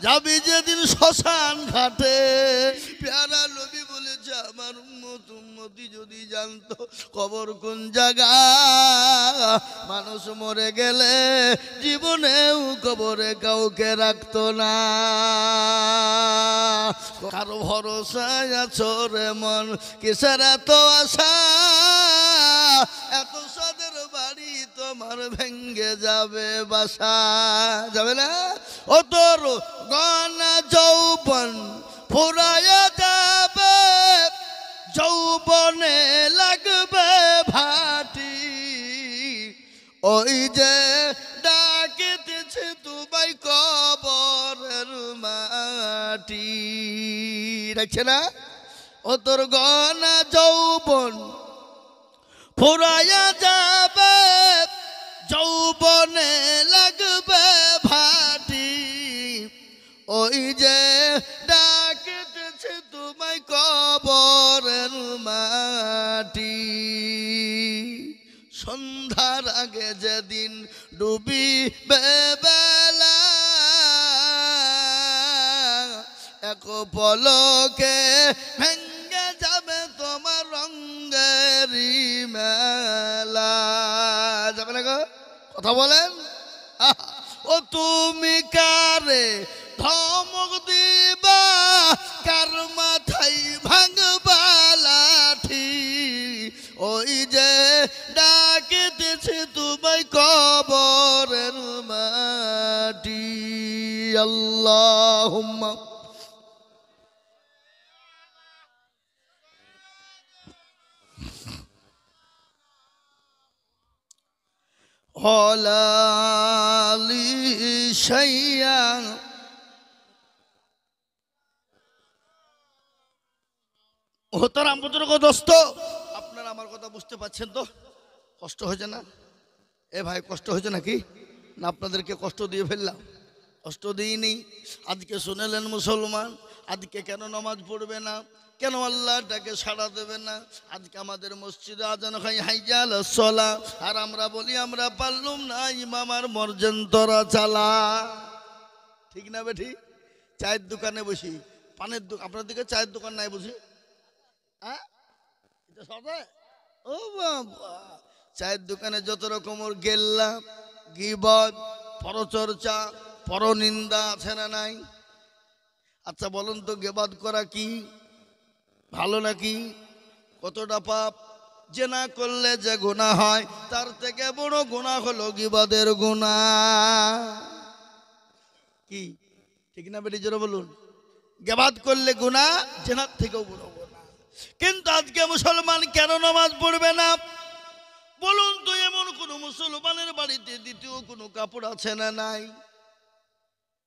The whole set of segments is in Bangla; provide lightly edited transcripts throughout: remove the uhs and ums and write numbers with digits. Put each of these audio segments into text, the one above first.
যাবি যেদিন শ্মশান ঘাটে। প্যারা নবী বলেছে আমার উম্মতি যদি জানতো কবর কোন জায়গা, মানুষ মরে গেলে জীবনেও কবরে কাউকে রাখতো না। কারো ভরসায় আছো রে মন, কিসের এত আশা, এত সাদের বাড়ি তোমার ভেঙ্গে যাবে বাসা। যাবে না? ও তোর গনা যৌবন ফুরায়া যাবে, যৌবনে লাগবে ভাটি, ওই যে ডাকিতেছে তোমায় কবরের মাটি। দেখছে না? ও তোর গনা যৌবন ফুরায়া যাবে, যৌবনে লাগবে ভাটি, ওই যে ডাকিতেছে তোমায় কবরের মাটি। সন্ধ্যার আগে যেদিন ডুবিবে বেলা, এক পলকে ভেঙ্গে যাবে তোমার রঙ্গেরি মেলা। যাবে না গো? কথা বলেন। ও তুমি কারে ধমক দিবা, কার মাথায় ভাঙবা লাঠি, ওই যে ডাকিতেছে তোমায় কবরের মাটি। আল্লাহুম্মা হলালি শাইয়া। মোহতারাম বুজুর্গ দোস্ত, আপনারা আমার কথা বুঝতে পারছেন তো? কষ্ট হয়েছে না? এ ভাই কষ্ট হয়েছে নাকি? না আপনাদেরকে কষ্ট দিয়ে ফেললাম? কষ্ট দিইনি। আজকে শুনেলেন মুসলমান, আজকে কেন নামাজ পড়বে না, কেন আল্লাহটাকে সাড়া দেবে না? আজকে আমাদের মসজিদে আজান হয় হাইয়া আলাস সালাহ, আর আমরা বলি আমরা পারলুম না, ইমাম আর মর্জেন তোরা চালা। ঠিক না বেঠি? চায়ের দোকানে বসি, পানের দোকান, আপনার দিকে চায়ের দোকান নাই বুঝি? হ্যাঁ, এটা সবে। ও বাবা, চায়ের দোকানে যত রকমের গেল্লা, গীবত, পরচর্চা, পরনিন্দা আছে না নাই? আচ্ছা বলুন তো, গীবত করা কি ভালো নাকি? কতটা পাপ? জেনা করলে যে গুনাহ হয়, তার থেকে বড় গুনাহ হলো গীবতের গুনাহ। কি ঠিক না বেটি? জোরে বলুন। গীবত করলে গুনাহ, জেনার থেকেও বড় গুনাহ। কিন্তু আজকে মুসলমান কেন নামাজ পড়বে না? বলুন তো, এমন কোন মুসলমানের বাড়িতে দ্বিতীয় কোনো কাপড় আছে না নাই?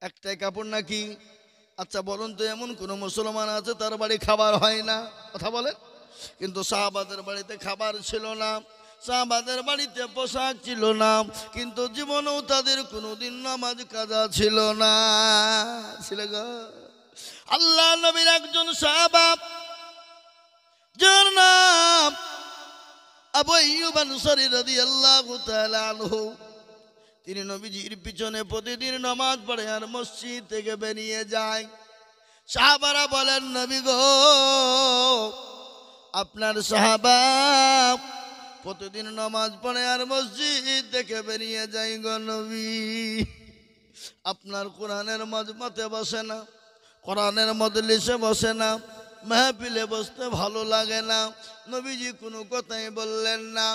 একটাই কাপড় নাকি? আচ্ছা বলুন তো, এমন কোন মুসলমান আছে তার বাড়ি খাবার হয় না? কথা বলেন। কিন্তু সাহাবাদের বাড়িতে খাবার ছিল না, সাহাবাদের বাড়িতে পোশাক ছিল না, কিন্তু জীবনেও তাদের কোনোদিন নামাজ কাজা ছিল না। ছিল গো। আল্লাহ নবীর একজন সাহাবা, যার নাম আবু আইয়ুব আনসারী রাদিয়াল্লাহু তাআলা আনহু, তিনি নবীজির পিছনে প্রতিদিন নামাজ পড়ে আর মসজিদ থেকে বেরিয়ে যায়। সাহাবারা বলেন, নবী গো, আপনার সাহাবা প্রতিদিন নামাজ পড়ে আর মসজিদ থেকে বেরিয়ে যায় গো নবী, আপনার কোরআনের মজমাতে বসে না, কোরআনের মজলিসে বসে না, মাহফিলে বসতে ভালো লাগে না। নবীজি কোনো কথাই বললেন না।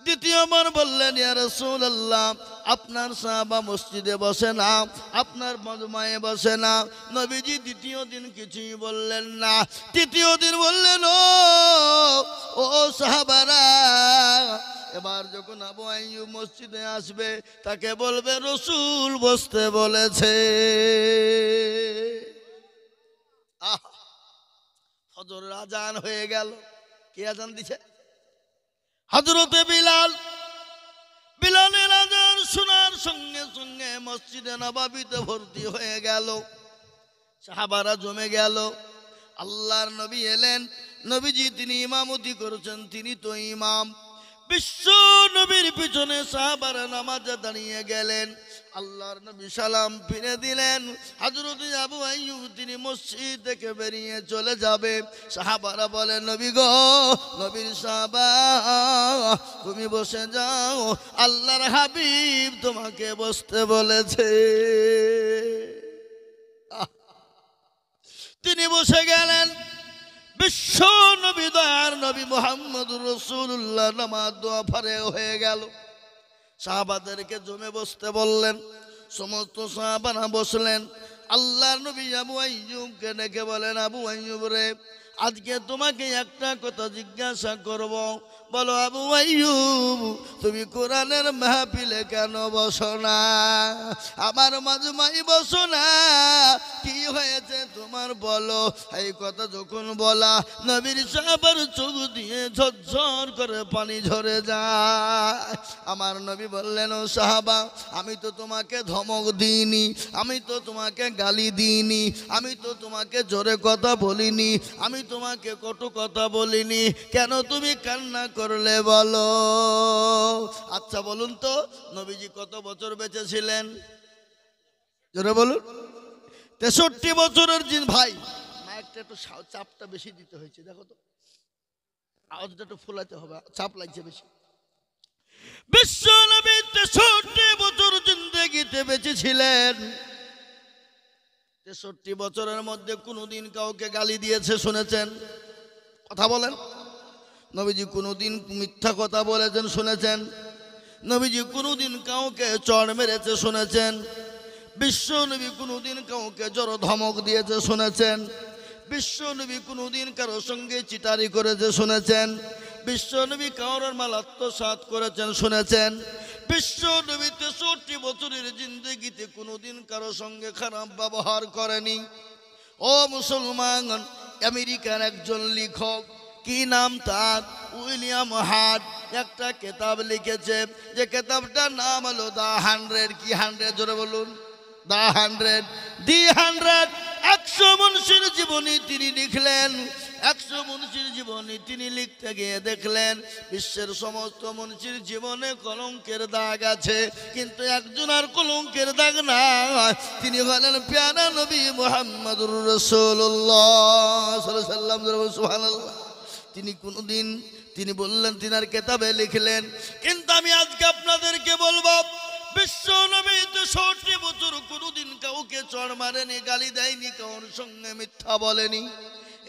দ্বিতীয়বার বললেন, ইয়া রাসূলুল্লাহ, আপনার সাহাবা মসজিদে বসে না, আপনার মজমায়ে বসে না। নবীজি দ্বিতীয় দিন কিছুই বললেন না। তৃতীয় দিন বললেন, ও সাহাবারা, এবার যখন আবু আইয়ুব মসজিদে আসবে, তাকে বলবে রাসূল বসতে বলেছে। ফজরের আজান হয়ে গেল। কে আজান দিছে? হযরতে বিলাল। বিলালের আজান শোনার সঙ্গে সঙ্গে মসজিদে নববীতে ভর্তি হয়ে গেল, সাহাবারা জমে গেল। আল্লাহর নবী এলেন। নবীজি তিনি ইমামতি করেছেন, তিনি তো ইমাম। বিশ্ব নবীর পিছনে সাহাবারা নামাজে দাঁড়িয়ে গেলেন। আল্লাহর নবী সালাম ফিরে দিলেন। হযরত আবু আইয়ুব তিনি মসজিদ থেকে বেরিয়ে চলে যাবে। সাহাবারা বলে, নবী গো, নবীর সাহাবা, তুমি বসে যাও, আল্লাহর হাবিব তোমাকে বসতে বলেছে। তিনি বসে গেলেন। বিশ্ব নবী, দয়ার নবী মুহাম্মদুর রাসূলুল্লাহ নামাজ দোয়া ফারে হয়ে গেল। সাহাবাদেরকে জমে বসতে বললেন। সমস্ত সাহাবারা বসলেন। আল্লাহর নবী আবু আইয়ুবকে ডেকে বলেন, আবু আইয়ুব রে, আজকে তোমাকে একটা কথা জিজ্ঞাসা করব। বলো আবু আইয়ুব, তুমি কোরআনের মাহফিলে কেন বসো না? আমার মাজমাই বসো না? কি হয়েছে তোমার বলো? এই কথা যখন বলা, নবীর সাহাবার চোখ দিয়ে ঝরঝর করে পানি ঝরে যায়। আমার নবী বললেন, ও সাহাবা, আমি তো তোমাকে ধমক দিইনি, আমি তো তোমাকে গালি দিইনি, আমি তো তোমাকে জোরে কথা বলিনি, আমি তোমাকে কটু কথা বলিনি, কেন তুমি কান্না করলে বলো? আচ্ছা বলুন তো, নবীজি কত বছর বেঁচে ছিলেন? জোরে বলুন। 63 বছরের জিন। ভাই মাইকটা একটু চাপটা বেশি দিতে হয়েছে, দেখো তো, আওয়াজটা একটু ফুলাতে হবে, চাপ লাগছে বেশি। বিশ্ব নবী 63 বছর জিন্দেগিতে বেঁচে ছিলেন। 63 বছরের মধ্যে কোনোদিন কাউকে গালি দিয়েছে শুনেছেন? কথা বলেন। নবীজি কোনোদিন মিথ্যা কথা বলেছেন শুনেছেন? নবীজি কোনোদিন কাউকে চড় মেরেছে শুনেছেন? বিশ্ব নবী কোনোদিন কাউকে জড় ধমক দিয়েছে শুনেছেন? বিশ্ব নবী কোনোদিন কারোর সঙ্গে চিটারি করেছে শুনেছেন? বিশ্ব নবী কারোর মাল আত্মসাৎ করেছেন শুনেছেন? বিশ্ব নবী 63 বছরের জিন্দেগিতে কোনোদিন কারোর সঙ্গে খারাপ ব্যবহার করেনি। ও মুসলমান, আমেরিকার একজন লেখক, কি নাম তার, উইলিয়াম হার্ট, একটা কিতাব লিখেছে, যে কিতাবটার নাম হলো দ্য 100। কি 100? জোরে বলুন। দ্য 100, দি 100। 100 মনীষীর জীবনী তিনি লিখলেন। 100 মনীষীর জীবনী তিনি লিখতে গিয়ে দেখলেন বিশ্বের সমস্ত মনীষীর জীবনে কলঙ্কের দাগ আছে, কিন্তু একজন আর কলঙ্কের দাগ নাই। তিনি হলেন প্যারা নবী মুহাম্মদুর রাসূলুল্লাহ সাল্লাল্লাহু আলাইহি ওয়াসাল্লাম। সুবহানাল্লাহ। তিনি কোনোদিন, তিনি বললেন, তিনার কিতাবে লিখলেন। কিন্তু আমি আজকে আপনাদেরকে বলবো, বিশ্ব নবী 63 বছর কোনোদিন কাউকে চড় মারেনি, গালি দেয়নি, কারোর সঙ্গে মিথ্যা বলেনি।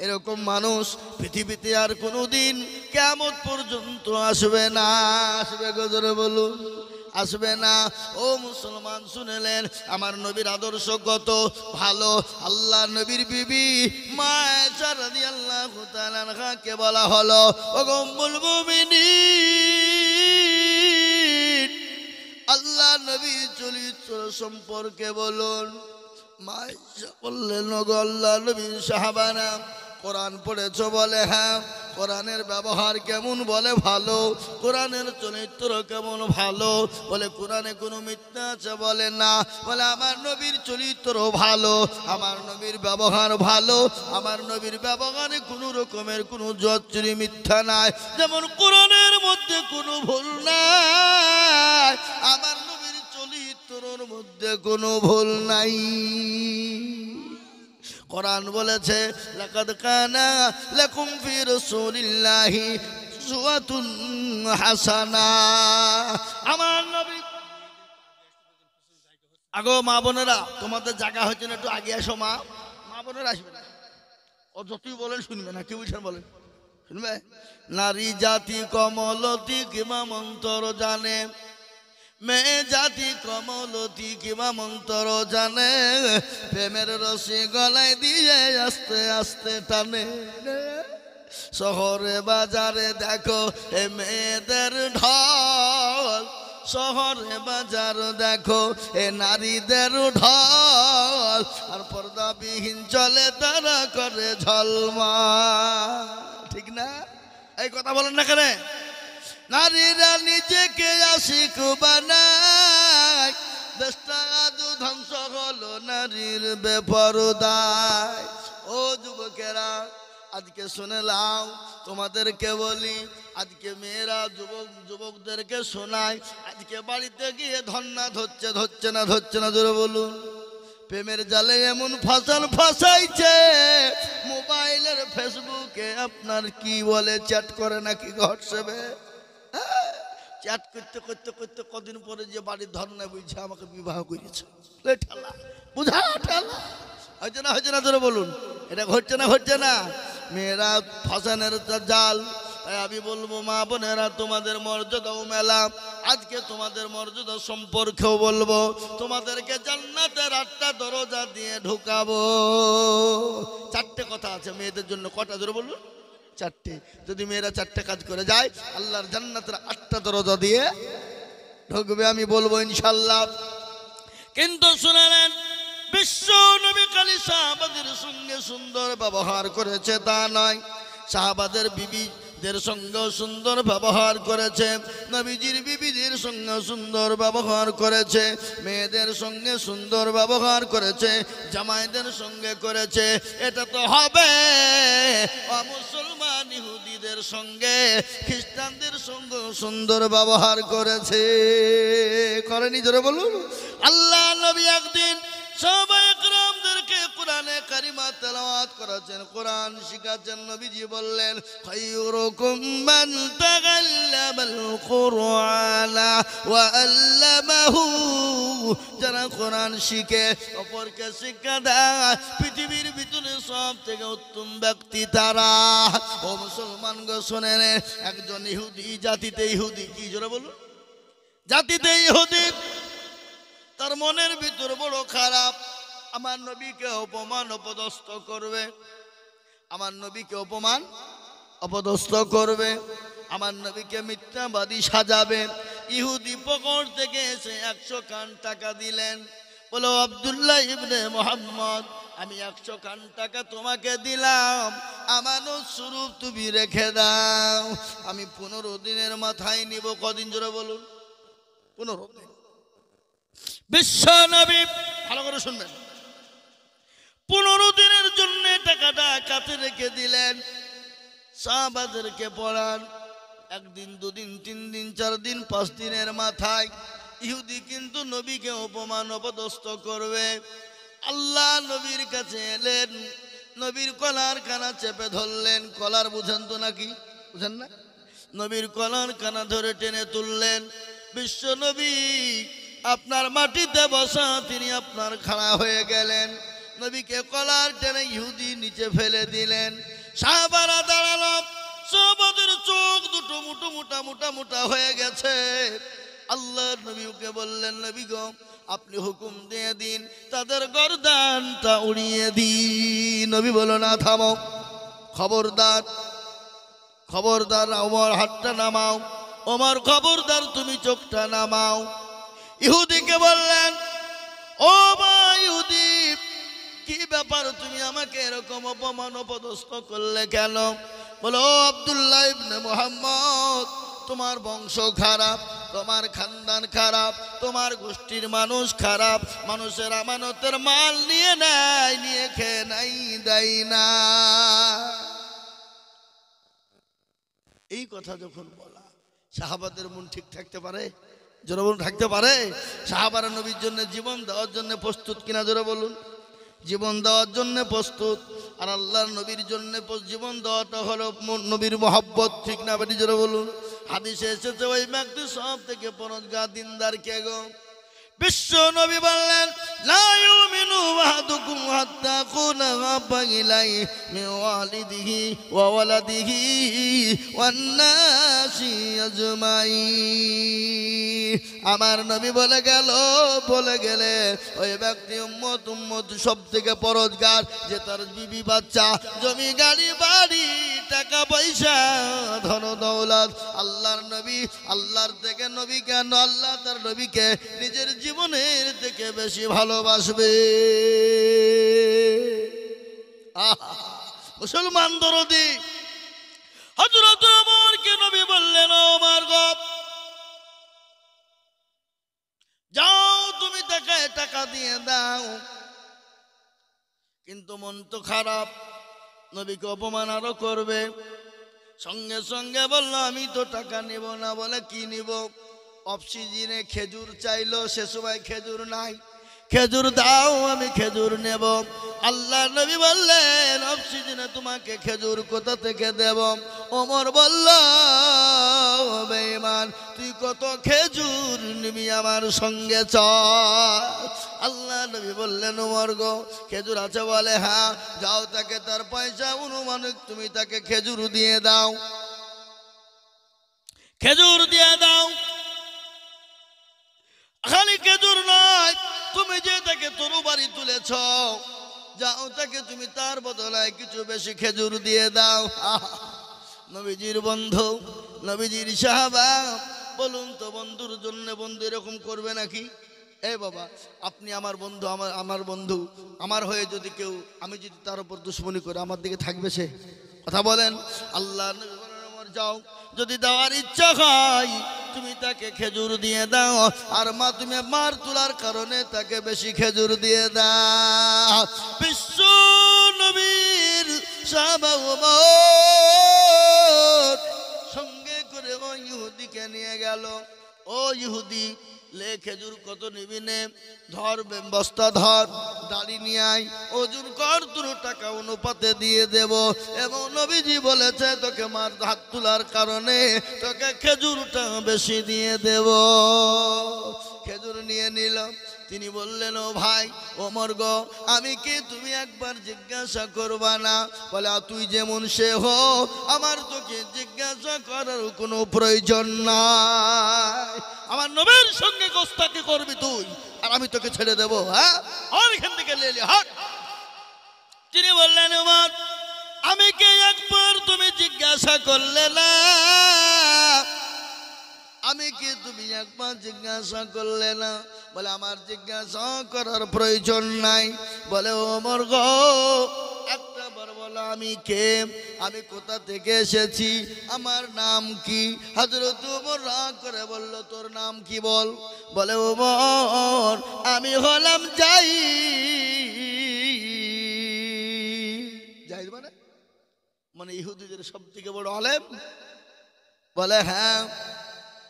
এরকম মানুষ পৃথিবীতে আর কোনোদিন কিয়ামত পর্যন্ত আসবে না। আসবে গো? জোরে বলুন। আসবে না। ও মুসলমান, শুনেলেন আমার নবীর আদর্শ কত ভালো। আল্লাহ নবীর বিবি মা আয়েশা রাদিয়াল্লাহু তাআলা আনহাকে বলা হলো, ও উম্মুল মুমিনিন, আল্লাহ নবীর চরিত্র সম্পর্কে বলুন। মা আয়েশা বললেন, ও গো আল্লাহ নবীর সাহাবারা, কোরআন পড়েছ? বলে হ্যাঁ। কোরআনের ব্যবহার কেমন? বলে ভালো। কোরআনের চরিত্র কেমন? ভালো। বলে কোরআনে কোনো মিথ্যা আছে? বলে না। বলে আমার নবীর চরিত্র ভালো, আমার নবীর ব্যবহার ভালো, আমার নবীর ব্যবহারে কোনো রকমের কোনো জচ্চুরি মিথ্যা নাই, যেমন কোরআনের মধ্যে কোনো ভুল নাই, আমার নবীর চরিত্রের মধ্যে কোনো ভুল নাই। কোরআন বলেছে, লাকাদ কানা লাকুম ফি রাসূলিল্লাহি উসওয়াতুন হাসানা। আমার নবী, আগো মা বোনেরা, তোমাদের জায়গা হচ্ছে না, একটু আগে আসো। মা বোনেরা আসবে না, ও যতই বলেন শুনবে না। কি বুঝছেন বলেন? শুনবে? নারী জাতি কমলতি কিমা মন্তর জানে, মেয়ে জাতি কমলতি কিমা মন্তর জানে, প্রেমের রশি গলায় দিয়ে আস্তে আস্তে টানে। শহরে বাজারে দেখো এ মেয়েদের ঢল, শহরে বাজার দেখো এ নারীদের ঢল, আর পর্দাবিহীন চলে তারা করে ঝলমল। ঠিক না? এই কথা বলেন না কেন? নারীরা নিজেকে আশিক বানায়, দেশটা আজ ধ্বংস হলো নারীর বেপরদায়। ও যুবকেরা, আজকে শুনে লাও, তোমাদেরকে বলি, আজকে মেয়েরা যুবকদেরকে শোনায়, আজকে বাড়িতে গিয়ে ধন্না ধরছে না জোরে বলুন। প্রেমের জালে এমন ফাঁসাইছে, মোবাইলের ফেসবুকে আপনার কি বলে চ্যাট করে নাকি হোয়াটসঅ্যাপে, চ্যাট করতে করতে করতে কদিন পরে যে বাড়ির ধর্ণা বুঝছে আমাকে বিবাহ করেছে, ঠেলা বুঝা ঠেলা হচ্ছে না ধরে বলুন। এটা ঘটছে না মেয়েরা ফাঁসানের জাল। তাই আমি বলবো মা বোনেরা, তোমাদের মর্যাদাও মেলা, আজকে তোমাদের মর্যাদা সম্পর্কেও বলবো, তোমাদেরকে জান্নাতের 8টা দরজা দিয়ে ঢুকাবো। 4টে কথা আছে মেয়েদের জন্য, কটা ধরে বলুন? 4টে। যদি মেয়েরা 4টে কাজ করে যায়, আল্লাহর জান্নাতের 8টা দরজা দিয়ে ঢুকবে, আমি বলবো ইনশাল্লাহ। কিন্তু শুনে নেন, বিশ্ব নবী খালি সাহাবাদের সঙ্গে সুন্দর ব্যবহার করেছে তা নয়, সাহাবাদের বিবিদের সঙ্গে সুন্দর ব্যবহার করেছে, নবীজির বিবিদের সঙ্গে সুন্দর ব্যবহার করেছে, মেয়েদের সঙ্গে সুন্দর ব্যবহার করেছে, জামাইদের সঙ্গে করেছে। এটা তো হবে মুসলমান ইহুদিদের সঙ্গে খ্রিস্টানদের সঙ্গে সুন্দর ব্যবহার করেছে, করেনি জোরে বলুন। আল্লাহ নবী একদিন সাহাবায়ে কেরামদেরকে কোরআনে কারিমা তেলাওয়াত করেছেন, কোরআন শিখাচ্ছেন। নবীজি বললেন, খায়রুকুম মান তাআল্লামাল কুরআনা ওয়া আল্লামাহু, যারা কোরআন শিখে অপরকে শিক্ষা দেয়, পৃথিবীর ভিতরে সব থেকে উত্তম ব্যক্তি তারা। ও মুসলমান গো শোনেন, একজন ইহুদি, জাতিতে ইহুদি, কি জোরে বলুন, জাতিতে ইহুদি, তার মনের ভিতর বড় খারাপ, আমার নবীকে অপমান অপদস্থ করবে, আমার নবীকে অপমান অপদস্থ করবে, আমার নবীকে মিথ্যাবাদী সাজাবে। ইহুদি পকর থেকে এসে 100 কান টাকা দিলেন, বলো আব্দুল্লাহ ইবনে মুহাম্মদ, আমি 100 কান টাকা তোমাকে দিলাম, আমানত স্বরূপ তুমি রেখে দাও, আমি 15 দিনের মাথায় নিব। কদিন জোরে বলুন? 15 দিন। বিশ্ব নবী, ভালো করে শুনবেন, 15 দিনের জন্য টাকাটা কাছে রেখে দিলেন। সাহাবাদেরকে পড়ান, 1 দিন 2 দিন 3 দিন 4 দিন 5 দিনের মাথায় ইহুদি কিন্তু নবীকে অপমান অপদস্থ করবে। আল্লাহ নবীর কাছে এলেন, নবীর কলার কানা চেপে ধরলেন। কলার বুঝেন তো নাকি? বুঝেন না? নবীর কলার কানা ধরে টেনে তুললেন। বিশ্ব নবী আপনার মাটিতে বসা, তিনি আপনার খাড়া হয়ে গেলেন। নবীকে কলার টেনে ইহুদি নিচে ফেলে দিলেন। সাহাবারা দাঁড়ালো, সাহাবাদের চোখ দুটো মোটা হয়ে গেছে। আল্লাহ নবীকে বললেন, নবী গো, আপনি হুকুম দিয়ে দিন, তাদের গর্দানটা উড়িয়ে দিন। নবী বলল, না থামো, খবরদার খবরদার, ওমর হাতটা নামাও, ওমর খবরদার তুমি চোখটা নামাও। ইহুদিকে বললেন, ও ভাই ইহুদি, কি ব্যাপার, তুমি আমাকে এরকম অপমান অপদস্থ করলে কেন? বলো, আব্দুল্লাহ ইবনে মুহাম্মদ, তোমার বংশ খারাপ, তোমার খানদান খারাপ, তোমার গোষ্ঠীর মানুষ খারাপ, মানুষের আমানতের মাল নিয়ে নেয়, নিয়ে খেয়ে নাই, দেয় না। এই কথা যখন বলা, সাহাবাদের মন ঠিক থাকতে পারে? জোরে বলুন, থাকতে পারে? সাহাবারা নবীর জন্য জীবন দেওয়ার জন্য প্রস্তুত কিনা? জোরে বলুন। জীবন দেওয়ার জন্য প্রস্তুত। আর আল্লাহর নবীর জন্য জীবন দেওয়াটা হলো নবীর মহব্বত, ঠিক না? বেটি জোরে বলুন। হাদিসে এসেছে, ওই ব্যক্তি সব থেকে পরহেজগার দিনদার কে গো? বিশ্ব নবী বললেন, লা ইউমিনু আহাদুকুম হাত্তা আকুনা আহাব্বা ইলাইহি মিন ওয়ালিদিহি ওয়া ওয়ালাদিহি ওয়ান নাসি আজমাইন। আমার নবী বলে গেলে ওই ব্যক্তি উম্মত সব থেকে পরহেজগার, যে তার বিবি বাচ্চা, জমি গাড়ি বাড়ি, টাকা পয়সা, ধন দৌলত, আল্লাহর নবী, আল্লাহর থেকে নবী কেন, আল্লাহ তার নবীকে নিজের জীবনের থেকে বেশি ভালোবাসবে। মুসলমান দরদি হযরত ওমরকে নবী বললেন, ওমর গো, যাও তুমি তাকে টাকা দিয়ে দাও, কিন্তু মন তো খারাপ, নবীকে অপমান আরো করবে। সঙ্গে সঙ্গে বলল আমি তো টাকা নিব না। বলে কি নিব? অফ সিজনে খেজুর চাইলো, সে সময় খেজুর নাই, খেজুর দাও আমি খেজুর নেব। আল্লাহ নবী বললেন অফ সিজনে তোমাকে খেজুর কোথা থেকে দেব? ওমর বলল বেঈমান তুই কত খেজুর নিবি আমার সঙ্গে চল। আল্লাহ নবী বললেন ওমর গো খেজুর আছে? বলে হ্যাঁ। যাও তাকে তার পয়সা অনুমানিক তুমি তাকে খেজুর দিয়ে দাও, খেজুর দিয়ে দাও। খালি খেজুর নয়, তুমি যে তাকে তরু বাড়ি তুলেছ, যাও তাকে তুমি তার বদলায় কিছু বেশি খেজুর দিয়ে দাও। নবীজির বন্ধু, নবীজির সাহাবা, বলুন তো বন্ধুর জন্য বন্ধু এরকম করবে নাকি? এ বাবা আপনি আমার বন্ধু, আমার বন্ধু, আমার হয়ে যদি কেউ, আমি যদি তার উপর দুশ্মনী করে আমার দিকে থাকবে সে? কথা বলেন। আল্লাহ নবী বলেন ওমর যাও, যদি দেওয়ার ইচ্ছা হয় তুমি তাকে খেজুর দিয়ে দাও, আর মা তুমি মার তোলার কারণে তাকে বেশি খেজুর দিয়ে দাও। বিশ্ব নবীর সাহাবা ওমর সঙ্গে করে ওই ইহুদিকে নিয়ে গেল। ও ইহুদি লে খেজুর কত নিবি নে, ধর বস্তা ধর, দাড়ি নিয়ে আয়, ওজন কর, তোর টাকা অনুপাতে দিয়ে দেব। এবং নবীজি বলেছে তোকে মার হাত তোলার কারণে তোকে খেজুরটা বেশি দিয়ে দেব। খেজুর নিয়ে নিল। তিনি বললেন ও ভাই ওমর গো আমি কে তুমি একবার জিজ্ঞাসা করবা না? বলে তুই যেমন সে হো, আমার তোকে জিজ্ঞাসা করার কোনো প্রয়োজন নাই। আমার নবীর সঙ্গে গোস্তাকি করবি তুই, আর আমি তোকে ছেড়ে দেবো? হ্যাঁ, আর এখান থেকে লেলি হাট। তিনি বললেন ওমর আমি কে একবার তুমি জিজ্ঞাসা করলে না? আমি কি তুমি একবার জিজ্ঞাসা করলে না? বলে আমার জিজ্ঞাসা করার প্রয়োজন নাই। বলে ওমর গো একটা বার বলো আমি কে, আমি কোথা থেকে এসেছি, আমার নাম কি? হযরত ওমর রাগ করে বলল তোর নাম কি বল? বলে ওমর আমি হলাম জাহিদ। মানে ইহুদিদের সব থেকে বড় আলেম। বলে হ্যাঁ।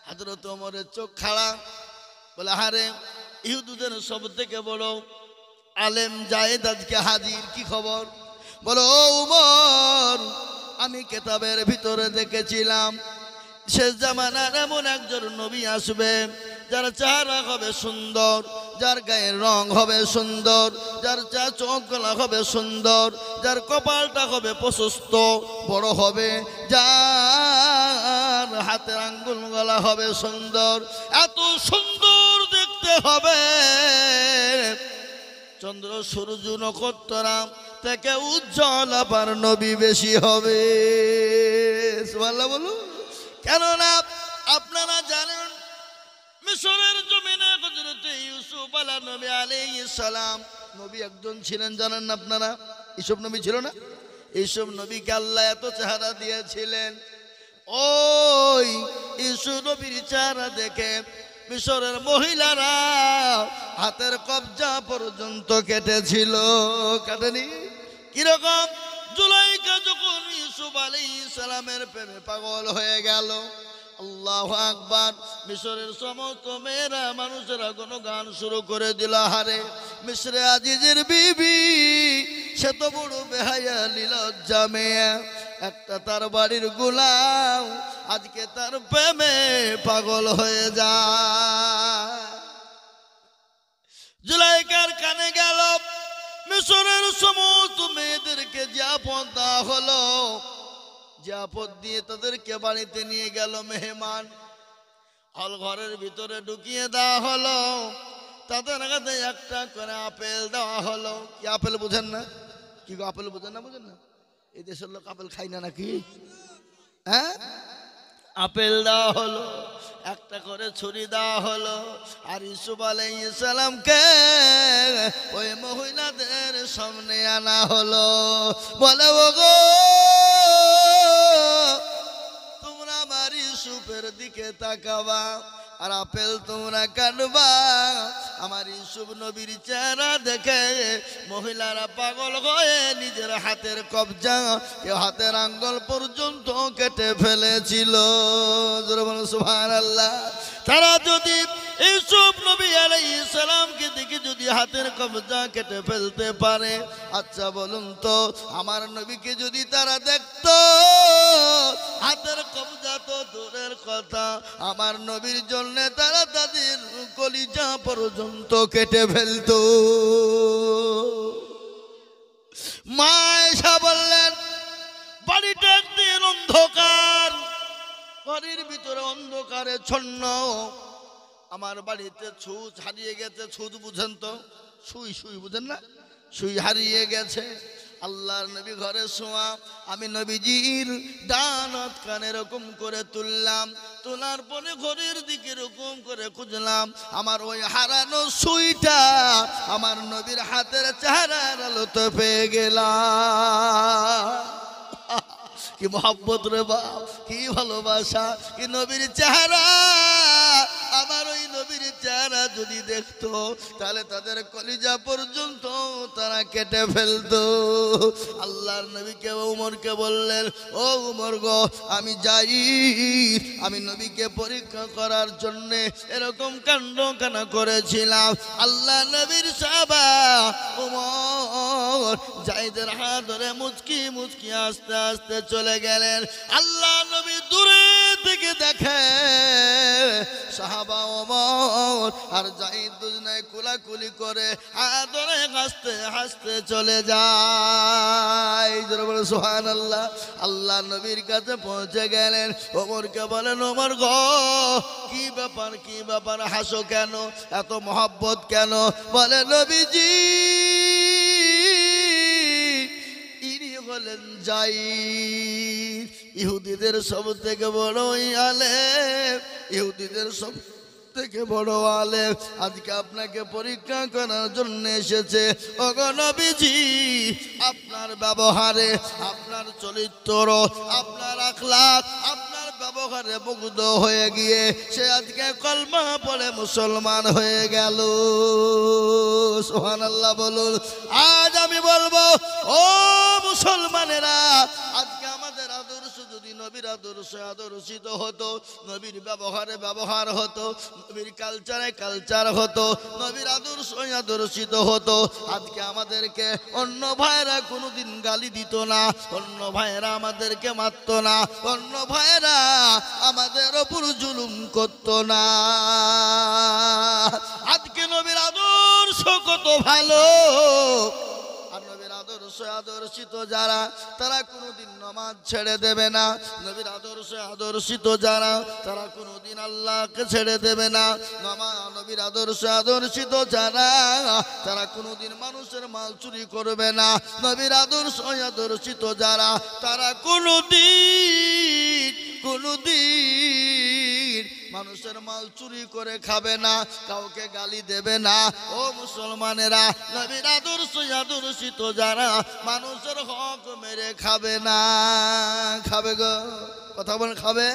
হযরত ওমরের চোখ খাড়া। বলে আরে ইহুদিদের সব থেকে বড় আলেম জায়েদ আজকে হাজির, কি খবর? বলো ওমর আমি কিতাবের ভিতরে দেখেছিলাম শেষ জামানার এমন একজন নবী আসবে যার চেহারা হবে সুন্দর, যার গায়ের রং হবে সুন্দর, যার চোখগুলা হবে সুন্দর, যার কপালটা হবে প্রশস্ত বড় হবে, যার হাতের আঙ্গুলগুলা হবে সুন্দর, এত সুন্দর দেখতে হবে চন্দ্র সূর্য নক্ষত্র থেকে উজ্জ্বল আবার নবী বেশি হবে। সুবহানাল্লাহ বলুন। কেননা আপনারা জানেন মিশরের জমিনে হযরত ইউসুফ আলাইহিস সালাম নবী একজন ছিলেন, জানেন না আপনারা? ইউসুফ নবী ছিল না? ইউসুফ নবীকে আল্লাহ এত চেহারা দিয়েছিলেন, ওই ইউসুফ নবীর চেহারা দেখে মিশরের মহিলারা হাতের কবজা পর্যন্ত কেটেছিল। কাটেনি? কিরকম? জুলাইখা যখন ইউসুফ আলাইহিস সালামের প্রেমে পাগল হয়ে গেল, আল্লাহু আকবার, মিশরের সমস্ত মেয়েরা মানুষেরা কোনো গান শুরু করে দিল, হারে মিশরে আজিজের বিবি সে তো বড় বেহায়া লজ্জা মেয়ে, একটা তার বাড়ির গোলাম আজকে তার প্রেমে পাগল হয়ে যায়। জুলাইখার কানে গেল মিশরের সমস্ত মেয়েদেরকে যে আপদ দেওয়া হলো, যে আপদ দিয়ে তাদেরকে বাড়িতে নিয়ে গেল মেহমান, হল ঘরের ভিতরে ঢুকিয়ে দেওয়া হলো, তাদের কাছে একটা করে আপেল দেওয়া হলো। কি আপেল বুঝেন না? কি আপেল বুঝেন না? বুঝেন না? এই দেশের লোক আপেল খাই না নাকি? হ্যাঁ, আপেল দেওয়া হলো, একটা করে ছুরি দেওয়া হলো, আর ইউসুফ আলাইহিস সালামকে ওই মহিলাদের সামনে আনা হলো। বলে ওগো তোমরা আমার ইউসুফের দিকে তাকাবা, আর আপেল তোমরা কাটবা। আমার ইউসুফ নবীর চেহারা দেখে মহিলারা পাগল হয়ে নিজের হাতের কবজা হাতের আঙ্গুল পর্যন্ত কেটে ফেলেছিল। সুবহানাল্লাহ। তারা যদি ইউসুফ নবী আলাইহিস সালামকে দেখে যদি হাতের কবজা কেটে ফেলতে পারে, আচ্ছা বলুন তো আমার নবীকে যদি তারা দেখতো হাতের কবজা তো দূরের কথা, আমার নবীর জন্য তারা তাদের কলিজা পর্যন্ত কেটে ফেলতো। মা এসা বললেন, বাড়িটা একদিন অন্ধকার, বাড়ির ভিতরে অন্ধকারে ছন্ন। আমার বাড়িতে ছুঁচ হারিয়ে গেছে। ছুঁচ বুঝেন তো? সুই, সুই বুঝেন না? সুই হারিয়ে গেছে। আল্লাহর নবী ঘরে শোয়া, আমি নবীজির ডান হাত কান এরকম করে তুললাম, তোলার পরে ঘরের দিকে এরকম করে খুঁজলাম, আমার ওই হারানো সুইটা আমার নবীর হাতের চেহারার আলোতে পেয়ে গেলাম। কি মহব্বত রে বাপ, কি ভালোবাসা, কি নবীর চেহারা। আমার ওই নবীর চেহারা যদি দেখতো তাহলে তাদের কলিজা পর্যন্ত তারা কেটে ফেলতো। আল্লাহর নবীকে উমরকে বললেন, ও উমর গো, আমি যাই, আমি নবীকে পরীক্ষা করার জন্য এরকম কাণ্ড কানা করেছিলাম। আল্লাহ নবীর সাহাবা উমর জায়েদের হাত ধরে মুচকি মুচকি আস্তে আস্তে চলে গেলেন। আল্লাহ নবী দূরে থেকে দেখে সাহাবা ওমর আর জায়েদ দুজনে কোলাকুলি করে হাত ধরে হাসতে হাসতে চলে যায়। সুবহানাল্লাহ। আল্লাহ নবীর কাছে পৌঁছে গেলেন। ওমরকে বলেন, ওমর গো, কি ব্যাপার, কি ব্যাপার, হাসো কেন, এত মহব্বত কেন? বলে, নবীজি ইনি হলেন জায়েদ, ইহুদিদের সব থেকে বড় আলেম, ইহুদিদের সব থেকে বড় আলেম, আজকে আপনাকে পরীক্ষা করার জন্য এসেছে। ওগো নবীজি, আপনার ব্যবহারে, আপনার চরিত্র, আপনার আখলাক, আপনার ব্যবহারে মুগ্ধ হয়ে গিয়ে সে আজকে কলমা পড়ে মুসলমান হয়ে গেল। সুবহানাল্লাহ বলুন। আজ আমি বলবো, ও মুসলমানেরা, আজকে আমাদের আদর্শ যদি নবীর আদর্শে আদর্শিত হতো, নবীর ব্যবহারে ব্যবহার হতো, নবীর কালচারে কালচার হতো, নবীর আদর্শ আদর্শিত হতো, আজকে আমাদেরকে অন্য ভাইরা কোনোদিন গালি দিত না, অন্য ভাইরা আমাদেরকে মারত না, অন্য ভাইরা আমাদের ওপর জুলুম করত না। আজকে নবীর আদর্শ কত ভালো। আর নবীর আদর্শ আদর্শিত যারা, তারা কোনোদিন নামাজ ছেড়ে দেবে না। নবীর আদর্শ আদর্শিত যারা, তারা কোনোদিন আল্লাহকে ছেড়ে দেবে না। নবীর আদর্শ আদর্শিত যারা, তারা কোনোদিন মানুষের মাল চুরি করবে না। নবীর আদর্শ আদর্শিত যারা, তারা কোনোদিন মানুষের মাল চুরি করে খাবে না, কাউকে গালি দেবে না। ও মুসলমানেরা, নবীর আদর্শ আদর্শিত যারা, মানুষের হক মেরে খাবে না। খাবে গো, কথা বলেন, খাবে।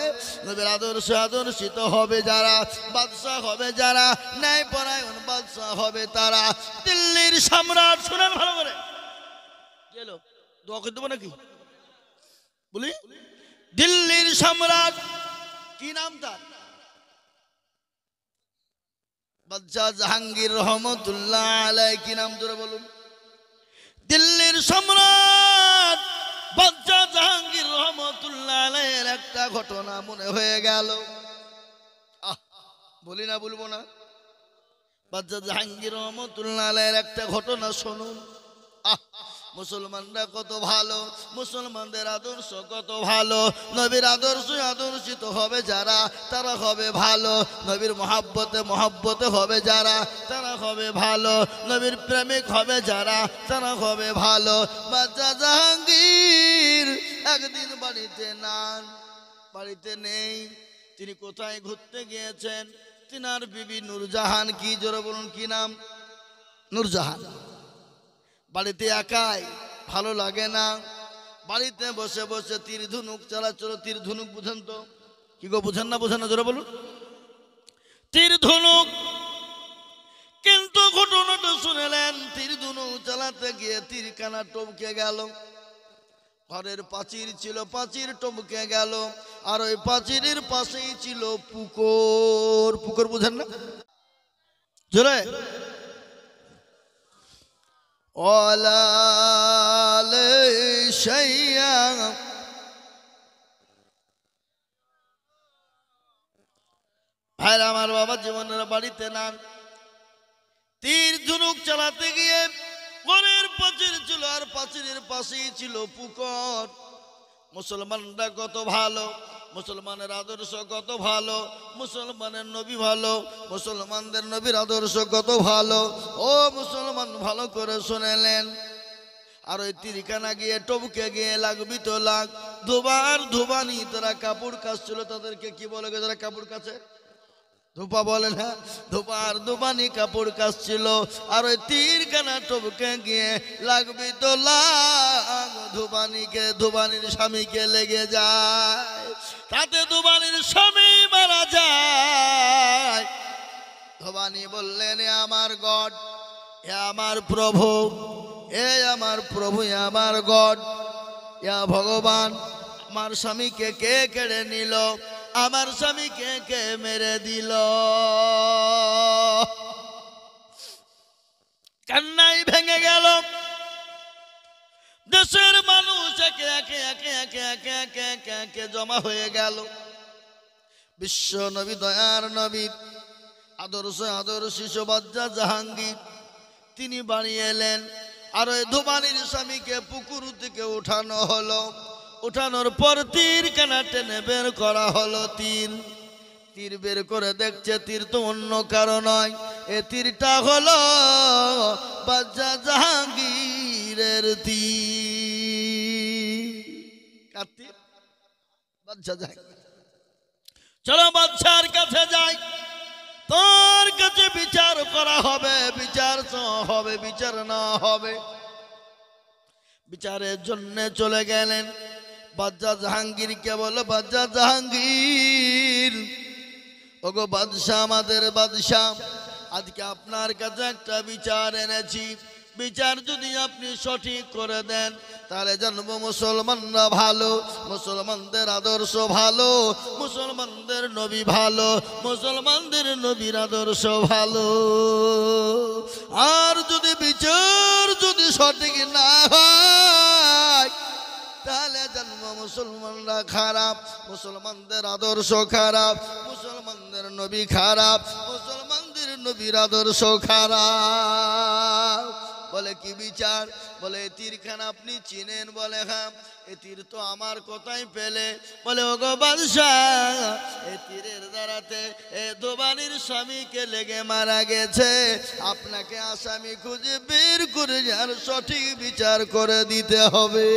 নবীর আদর্শ আদর্শিত হবে যারা, বাদশাহ হবে যারা, ন্যায় পরায়ণ বাদশাহ হবে তারা। দিল্লির সম্রাট, শুনেন ভালো করে, গেল দোয়া করে দেবো নাকি বলি? দিল্লির সম্রাট, কি নাম তার? বাদশাহ জাহাঙ্গীর রহমতুল্লাহ আলাইহি। কি নাম ধরে বলুন? দিল্লির সম্রাট বাদশাহ জাহাঙ্গীর রহমতুল্লাহ আলাইহির একটা ঘটনা মনে হয়ে গেল। বলি না, বলবো না? বাদশাহ জাহাঙ্গীর রহমতুল্লাহ আলাইহির একটা ঘটনা শুনুন। মুসলমানরা কত ভালো, মুসলমানদের আদর্শ কত ভালো। নবীর আদর্শ আদর্শিত হবে যারা, তারা হবে ভালো। নবীর মহাব্বতে মহাব্বতে হবে যারা, তারা হবে ভালো। নবীর প্রেমিক হবে যারা, তারা হবে ভালো। বাদশাহ জাহাঙ্গীর একদিন বাড়িতে নেই। তিনি কোথায় ঘুরতে গিয়েছেন? তিনার বিবি নূরজাহান। কি জোরে বলুন, কি নাম? নূরজাহান। বাড়িতে একাই, ভালো লাগে না। বাড়িতে বসে বসে তীর ধনুক চালাচ্ছিল। তীর ধনুক বুঝেন তো? কি গো, বুঝেন না? বোঝেন না, জোরে বলুন। তীর ধনুক, কিন্তু ঘটনাটা শুনেলেন তীর ধনুক চালাতে গিয়ে তীর কানা টপকে গেল। ঘরের প্রাচীর ছিল, প্রাচীর টপকে গেল, আর ওই প্রাচীরের পাশেই ছিল পুকুর। পুকুর বুঝেন না? জোরে ওলালে শাইয়া, ভাইরা আমার, বাবা জীবনের বাড়িতে নাম তীর ধনুক চালাতে গিয়ে ঘরের প্রাচীর ছিল, আর প্রাচীরের পাশেই ছিল পুকুর। মুসলমানরা কত ভালো, মুসলমানের আদর্শ কত ভালো, মুসলমানের নবী ভালো, মুসলমানদের নবীর আদর্শ কত ভালো। ও মুসলমান, ভালো করে শুনেলেন। আর ওই তীরখানা গিয়ে টপকে গিয়ে লাগবি তো লাগ, দুবার ধুবানি। তারা কাপড় কাচছিল, তাদেরকে কি বলে গো যারা কাপড় কাচে? ধোপা বলে না? ধোপার দুবানি কাপড় কাচছিল, আর ওই তীরখানা টপকে গিয়ে লাগবি তো লাগ, ধুবানিকে, ধুবানির স্বামীকে লেগে যায়, তাতে ধুবানির স্বামী মারা যায়। ধুবানি বললেন, এ আমার গড, এ আমার প্রভু, এ আমার প্রভু, এ আমার গড, এ ভগবান, আমার স্বামীকে কে কেড়ে নিল, আমার স্বামীকে কে মেরে দিল। কান্নাই ভেঙে গেল। দেশের মানুষ একে একে একে একে একে একে একে একে জমা হয়ে গেল। বিশ্ব নবী, দয়ার নবী, আদর্শ শিশু বাচ্চা জাহাঙ্গীর, তিনি বাড়ি এলেন। আর ওই ধুবানির স্বামীকে পুকুর থেকে উঠানো হলো। উঠানোর পর তীর কানা টেনে বের করা হলো। তীর বের করে দেখছে তীর তো অন্য কারো নয়, এ তীরটা হলো বাদশা জাহাঙ্গীরের তীর। কার তীর? বাদশা জাহাঙ্গীর। চলো বাদশার কাছে যাই, তোর কাছে বিচার করা হবে, বিচার হবে, বিচার না হবে। বিচারের জন্য চলে গেলেন। বাদশা জাহাঙ্গীরকে বলো, বাদশা জাহাঙ্গীর, ওগো বাদশা, আমাদের বাদশা, আজকে আপনার কাছে একটা বিচার এনেছি। বিচার যদি আপনি সঠিক করে দেন, তাহলে জানবো মুসলমানরা ভালো, মুসলমানদের আদর্শ ভালো, মুসলমানদের নবী ভালো, মুসলমানদের নবীর আদর্শ ভালো। আর যদি বিচার যদি সঠিক না হয়, তাহলে জানবো মুসলমানরা খারাপ, মুসলমানদের আদর্শ খারাপ, মুসলমানদের নবী খারাপ, মুসলমানদের নবীর আদর্শ খারাপ। বলে কি বিচার? বলে এ তীরখানা আপনি চিনেন? বলে হ্যাঁ। এ তীর তো আমার কোথায় পেলে? বলে ওগো বাদশা, এ তীরের দ্বারাতে এ ধুবানির স্বামীকে লেগে মারা গেছে। আপনাকে আসামি খুঁজে বের করে যার সঠিক বিচার করে দিতে হবে।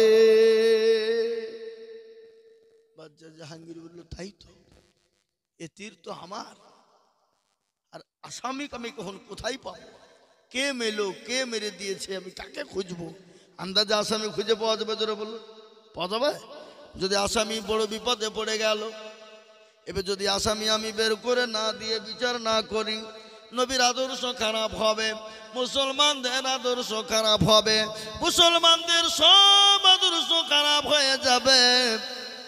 বাদশা জাহাঙ্গীর বলল, তাই তো, এ তীর তো আমার, আর আসামি আমি কখন কোথায় পাবো? কে মেলো, কে মেরে দিয়েছে, আমি কাকে খুঁজবো? আন্দাজে আসামি খুঁজে পাওয়া যাবে? জোরে বলুন, পাওয়া যাবে? যদি আসামি বড় বিপদে পড়ে গেল, এবার যদি আসামি আমি বের করে না দিয়ে বিচার না করি, নবীর আদর্শ খারাপ হবে, মুসলমানদের আদর্শ খারাপ হবে, মুসলমানদের সব আদর্শ খারাপ হয়ে যাবে।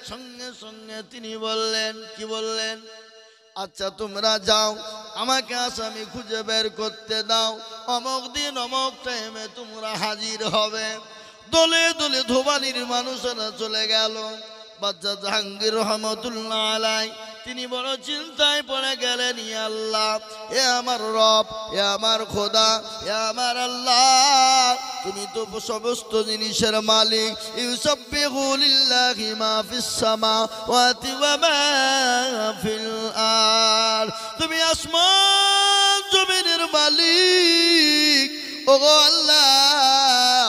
সঙ্গে সঙ্গে তিনি বললেন, কি বললেন? আচ্ছা তোমরা যাও, আমাকে আসামি খুঁজে বের করতে দাও, অমুক দিন অমুক টাইমে তোমরা হাজির হবে। দলে দলে ধুবানির মানুষেরা চলে গেল। বাদশা জাহাঙ্গীর রহমতুল্লাহ আলাই তিনি বড় চিন্তায় পড়ে গেলেন। ইয়া আল্লাহ, এ আমার রব, এ আমার খোদা, এ আমার আল্লাহ, তুমি তো সমস্ত জিনিসের মালিক। ইউসাব্বিহু লিল্লাহি মা ফিস সামাওয়াতি ওয়া মা ফিল আরদ, তুমি আসমান জমিনের মালিক। ওগো আল্লাহ,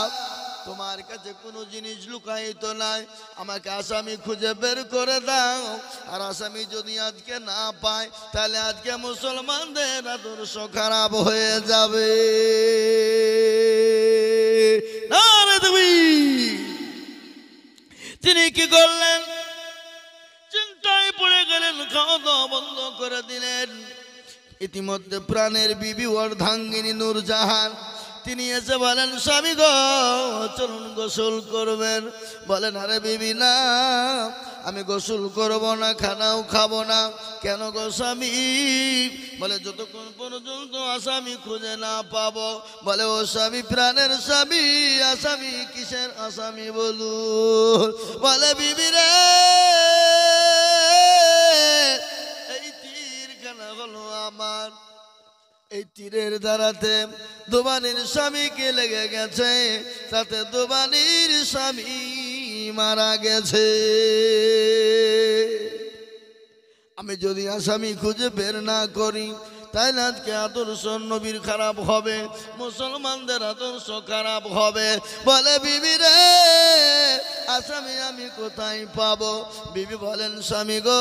তোমার কাছে কোনো জিনিস লুকায়িত নাই, আমাকে আসামি খুঁজে বের করে দাও। আর আসামি যদি আজকে না পায়, তাহলে আজকে মুসলমানদের আদর্শ খারাপ হয়ে যাবে। তিনি কি করলেন? চিন্তায় পড়ে গেলেন, খাওয়া দাওয়া বন্ধ করে দিলেন। ইতিমধ্যে প্রাণের বিবি অর্ধাঙ্গিনী নূরজাহান তিনি এসে বলেন স্বামী গো চলুন গোসল করবেন। বলেন আরে বিবি না, আমি গোসল করব না, খানাও খাবো না। কেন গো স্বামী? বলে যতক্ষণ পর্যন্ত আসামি খুঁজে না পাবো। বলে ও স্বামী, প্রাণের স্বামী, আসামি কিসের আসামি বলুন? বলে বিবি রে, এই তীরখানা হলো আমার, এই তীরের দ্বারাতে দোবানির স্বামীকে লেগে গেছে, তাতে দোবানির স্বামী মারা গেছে। আমি যদি আসামি খুঁজে বের না করি তাইলে আজকে আদর্শ নবীর খারাপ হবে, মুসলমানদের আদর্শ খারাপ হবে। বলে বিবি রে, আসামি আমি কোথায় পাবো? বিবি বলেন স্বামী গো,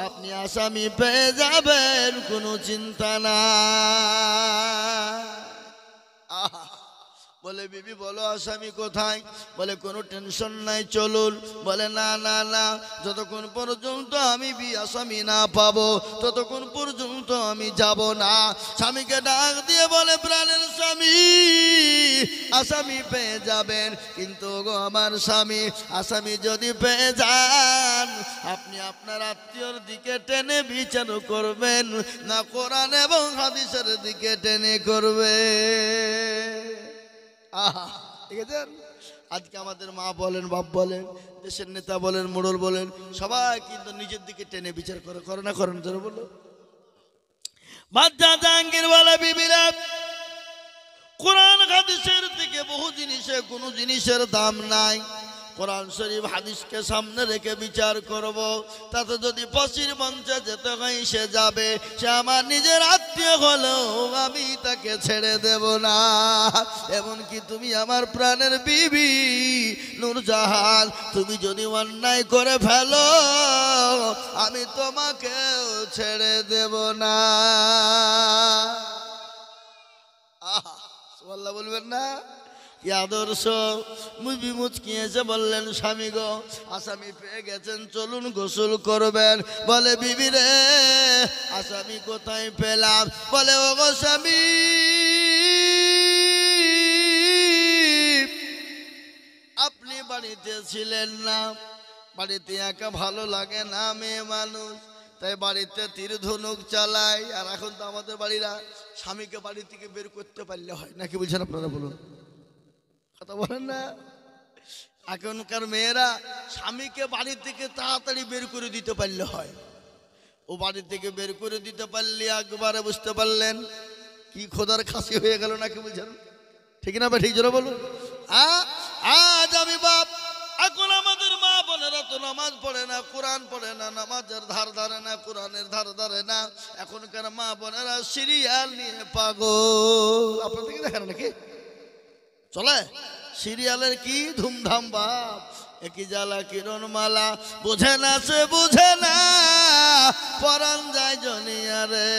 আপনি আসামি পেয়ে যাবেন, কোনো চিন্তা না। বলে বিবি বলো আসামি কোথায়? বলে কোনো টেনশন নাই, চলুন। বলে না না না, যতক্ষণ পর্যন্ত আমি আসামি না পাবো ততক্ষণ পর্যন্ত আমি যাব না। স্বামীকে ডাক দিয়ে বলে প্রাণের স্বামী, আসামি পেয়ে যাবেন, কিন্তু গো আমার স্বামী, আসামি যদি পেয়ে যান আপনি আপনার আত্মীয়র দিকে টেনে বিচার করবেন না কোরআন এবং হাদিসের দিকে টেনে করবে। আহা, ঠিক আছে। আজকে আমাদের মা বলেন, বাপ বলেন, দেশের নেতা বলেন, মোড়ল বলেন, সবাই কিন্তু নিজের দিকে টেনে বিচার করে, করে না করেন? ধরে বলো বাচ্চা জাহাঙ্গীর বলে বিবিরা, কোরআন হাদিসের দিকে বহু জিনিসে কোনো জিনিসের দাম নাই। কোরআন শরীফ হাদিসকে সামনে রেখে বিচার করব। তাতে যদি ফাঁসির মঞ্চে যেতে হয় সে যাবে, সে আমার নিজের আত্মীয় হলেও আমি তাকে ছেড়ে দেব না। এমনকি তুমি আমার প্রাণের বিবি নূরজাহান, তুমি যদি অন্যায় করে ফেলো আমি তোমাকেও ছেড়ে দেব না। আহা, সুবহানাল্লাহ বলবেন না? কি আদর্শ! মুচি মুচকিয়েছে, বললেন স্বামী গো আসামি পেয়ে গেছেন, চলুন গোসল করবেন। বলে বিবি রে, আসামি কোথায় পেলাম? বলে ও গো স্বামী, আপনি বাড়িতে ছিলেন না, বাড়িতে একা ভালো লাগে না, মেয়ে মানুষ, তাই বাড়িতে তীর ধনুক চালাই। আর এখন তো আমাদের বাড়িরা স্বামীকে বাড়ি থেকে বের করতে পারলে হয় নাকি, বলছেন আপনারা? বলুন, কথা বলেন না? এখনকার মেয়েরা স্বামীকে বাড়ি থেকে তাড়াতাড়ি বের করে দিতে পারলে হয়। ও বাড়ি থেকে বের করে দিতে পারলে একবারে বুঝতে পারলেন কি খোদার খাসি হয়ে গেল নাকি, বুঝছেন? ঠিক না? ঠিক জোরে বলুন। আজ আমি বাপ, এখন আমাদের মা বোনেরা তো নামাজ পড়ে না, কোরআন পড়ে না, নামাজের ধার ধারে না, কোরআনের ধার ধারে না। এখনকার মা বোনেরা সিরিয়াল নিয়ে পাগল। আপনাদের কি দেখেন নাকি চলে? সিরিয়ালের কি ধুমধাম বাপ, একই জ্বালা কিরণ মালা, বোঝে না সে বুঝে না, পরাণ যায় জনিয়ারে।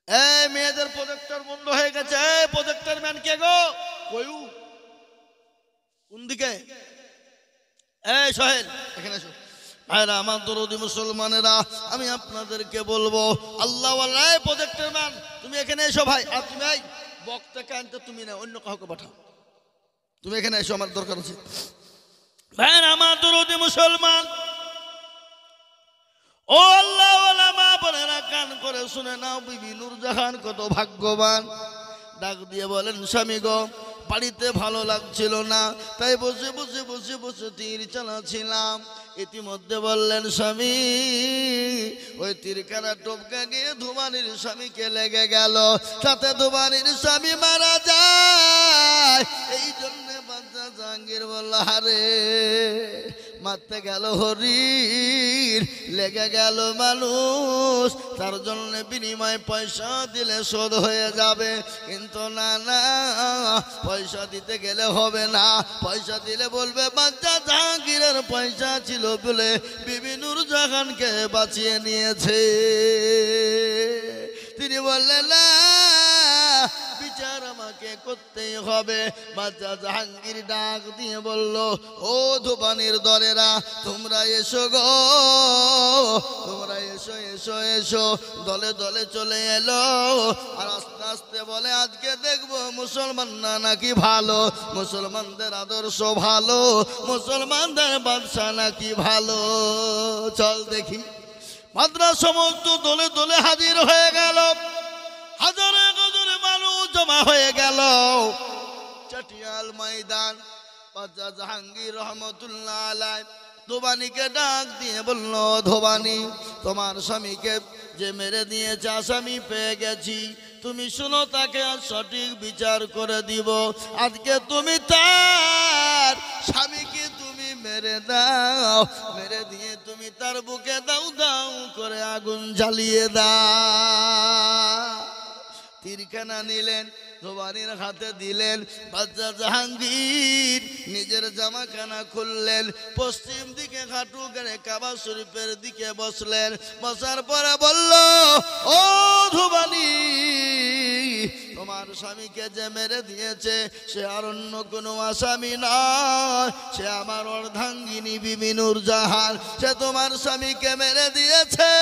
এই মেয়েদের প্রজেক্টর বন্ধ হয়ে গেছে। এই প্রজেক্টর ম্যান কে গো? কয়ু কোন দিকে? এই সোহেল, এখানে এসো। ভাইরা আমার দরদি মুসলমানেরা, আমি আপনাদেরকে বলবো, আল্লাহ ওয়ালা প্রজেক্টর ম্যান তুমি এখানে এসো ভাই। আর তুমি এই বক্তাকে আনতে তুমি না, অন্য কাউকে পাঠাও, তুমি এখানে এসো, আমার দরকার আছে। ভাইরা আমার দরদি মুসলমান, ও আল্লাহ ওয়ালা মা বোনেরা, কান করে শুনে নাও, বিবি নূরজাহান কত ভাগ্যবান। ডাক দিয়ে বলেন স্বামী গো, বাড়িতে ভালো লাগছিল না, তাই বসে বসে বসে বসে তীর চালাচ্ছিলাম। ইতিমধ্যে বললেন স্বামী, ওই তীরখানা টপকা গিয়ে ধুমানির স্বামীকে লেগে গেল, তাতে ধুমানির স্বামী মারা যায়। এই জন্য বাচ্চা জাহাঙ্গীর বলল, আরে মারতে গেল হরির, লেগে গেল মানুষ, তার জন্য বিনিময় পয়সা দিলে শোধ হয়ে যাবে। কিন্তু না না, পয়সা দিতে গেলে হবে না। পয়সা দিলে বলবে বাচ্চা জাহাঙ্গীরের পয়সা ছিল বলে বিবি নূরজাহানকে বাঁচিয়ে নিয়েছে। তিনি বললেন না, বিচার আমাকে করতেই হবে। বাদশা জাহাঙ্গীর ডাক দিয়ে বলল, ও ধোবানির দলেরা, তোমরা এসো গো, তোমরা এসো এসো এসো। দলে দলে চলে এলো আর আস্তে আস্তে বলে, আজকে দেখবো মুসলমান না নাকি ভালো, মুসলমানদের আদর্শ ভালো, মুসলমানদের বাদশা নাকি ভালো, চল দেখি। মাদ্রাসা সমস্ত দলে দলে হাজির হয়ে গেল, হাজারে হাজারে মানুষ জমা হয়ে গেল চাটিয়াল ময়দান। বাদশা জাহাঙ্গীর রহমতুল্লাহ আলাইহি ধোবানিকে ডাক দিয়ে বলল, ধোবানি, তোমার স্বামীকে যে মেরে দিয়েছে আসামি পেয়ে গেছি, তুমি শুনো, তাকে আর সঠিক বিচার করে দিব। আজকে তুমি তার স্বামীকে তুমি মেরে দাও, মেরে দিয়ে তুমি তার বুকে দাও দাও করে আগুন জ্বালিয়ে দাও। তীরখানা নিলেন, ধোবানির হাতে দিলেন। বাদশা জাহাঙ্গীর নিজের জামাখানা খুললেন, পশ্চিম দিকে হাঁটু গেড়ে কাবা শরীফের দিকে বসলেন। বসার পরে বলল, ও ধোবানি, তোমার স্বামীকে যে মেরে দিয়েছে সে আর অন্য কোনো আসামি নয়, সে আমার অর্ধাঙ্গিনী বিবি নূরজাহান। সে তোমার স্বামীকে মেরে দিয়েছে,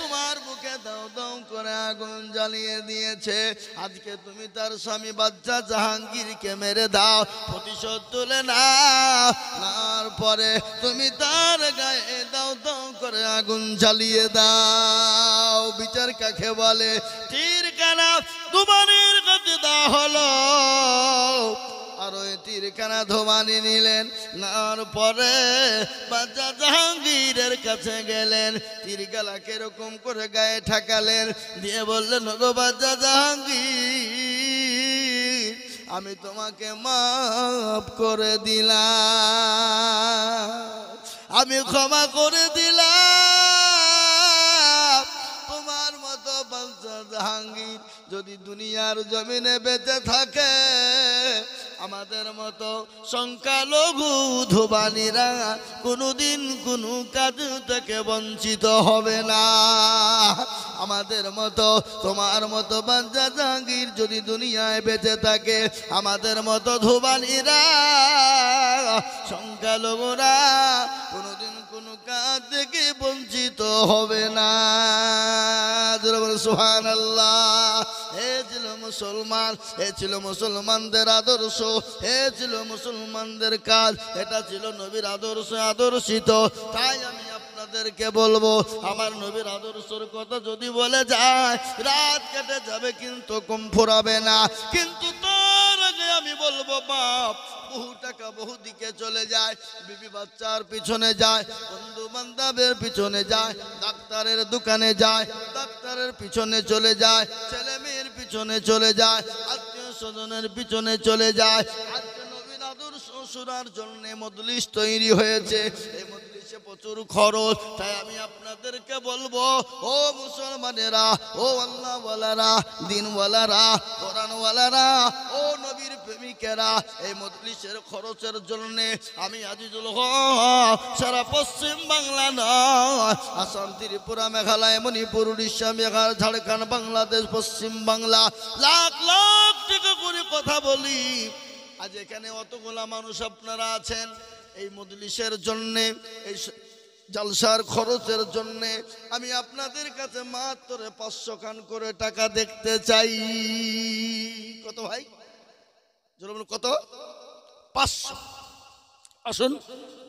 তোমার বুকে দাও দাও করে আগুন জ্বালিয়ে দিয়েছে। আজকে তুমি তার স্বামী বাদশা জাহাঙ্গীরকে মেরে দাও, প্রতিশোধ তুলে নাও, নার পরে তুমি তার গায়ে দাও দাও করে আগুন জ্বালিয়ে দাও। বিচার কাকে বলে? তীরখানা ধোবানির কাছে দেওয়া হলো, আর ওই তীরখানা ধোবানি নিলেন। নার পরে বাদশা জাহাঙ্গীরের কাছে গেলেন, তীরগালা কিরকম করে গায়ে ঠাকালেন, দিয়ে বললেন, গো বাদশা জাহাঙ্গীর, আমি তোমাকে মাফ করে দিলাম, আমি ক্ষমা করে দিলাম। তোমার মতো বাদশা জাহাঙ্গীর যদি দুনিয়ার জমিনে বেঁচে থাকে, আমাদের মতো সংখ্যালঘু ধোবানিরা কোনোদিন কোনো কাজ থেকে বঞ্চিত হবে না। আমাদের মতো, তোমার মতো বাদশা জাহাঙ্গীর যদি দুনিয়ায় বেঁচে থাকে, আমাদের মতো ধোবানিরা সংখ্যালঘুরা কোনোদিন কোনো কাজ থেকে বঞ্চিত হবে না। সুবহানাল্লাহ। এ ছিল মুসলমান, এ ছিল মুসলমানদের আদর্শ, এ ছিল মুসলমানদের কাজ, এটা ছিল নবীর আদর্শ আদর্শিত। তাই আমি আপনাদেরকে বলবো, আমার নবীর আদর্শের কথা যদি বলে যায় রাত কেটে যাবে কিন্তু কম ফুরাবে না। কিন্তু তার আগে আমি বলবো, বাপ বহু টাকা বহু দিকে চলে যায়, বিবি বাচ্চার পিছনে যায়, বন্ধু বান্ধবের পিছনে যায়, ডাক্তারের দোকানে যায়, ডাক্তারের পিছনে চলে যায়, ছেলে মেয়ের পিছনে চলে যায়, আত্মীয় স্বজনের পিছনে চলে যায়। আজকে নবীর আদর্শ শোনার জন্য মজলিস তৈরি হয়েছে, এই মজলিসে প্রচুর খরচ। তাই আমি আপনাদেরকে বলবো, ও মুসলমানেরা, ও আল্লাহওয়ালারা, দিনওয়ালারা, কোরআনওয়ালারা, ও নবীর প্রেমিকেরা, এই মজলিসের খরচের জন্য আমি আজিজুল হক সারা পশ্চিম বাংলা নয়, আসাম, ত্রিপুরা, মেঘালয়, মণিপুর, উড়িষ্যা, মেঘালয়, ঝাড়খণ্ড, বাংলাদেশ, পশ্চিম বাংলা লাখ লাখ টাকা করে কথা বলি। আজ এখানে অতগুলা মানুষ আপনারা আছেন, এই মজলিসের জন্য, এই জলসার খরচের জন্য আমি আপনাদের কাছে মাত্র 500 খান করে টাকা দেখতে চাই। কত ভাই? কত? 500। আসুন,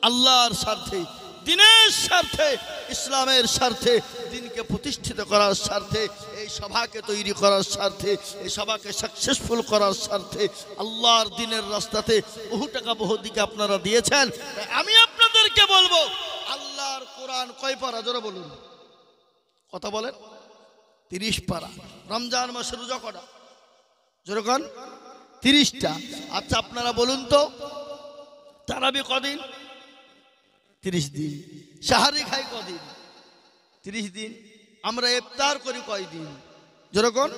আল্লাহর স্বার্থে, দিনের স্বার্থে, ইসলামের স্বার্থে, দিনকে প্রতিষ্ঠিত করার স্বার্থে, এই সভাকে তৈরি করার স্বার্থে, এই সভাকে সাকসেসফুল করার স্বার্থে, আল্লাহর দিনের রাস্তাতে বহু টাকা বহু দিকে আপনারা দিয়েছেন। আমি আপনাদেরকে বলবো, আল্লাহর কোরআন কয় পারা? জোরে বলুন, কথা বলেন। 30 পারা। রমজান মাসের রোজা কটা? জোরে কোন? 30টা। আচ্ছা আপনারা বলুন তো, তারাবি কদিন? 30 দিন। সাহারি খাই কদিন? 30 দিন। আমরা ইফতার করি কয়দিন? যেরকম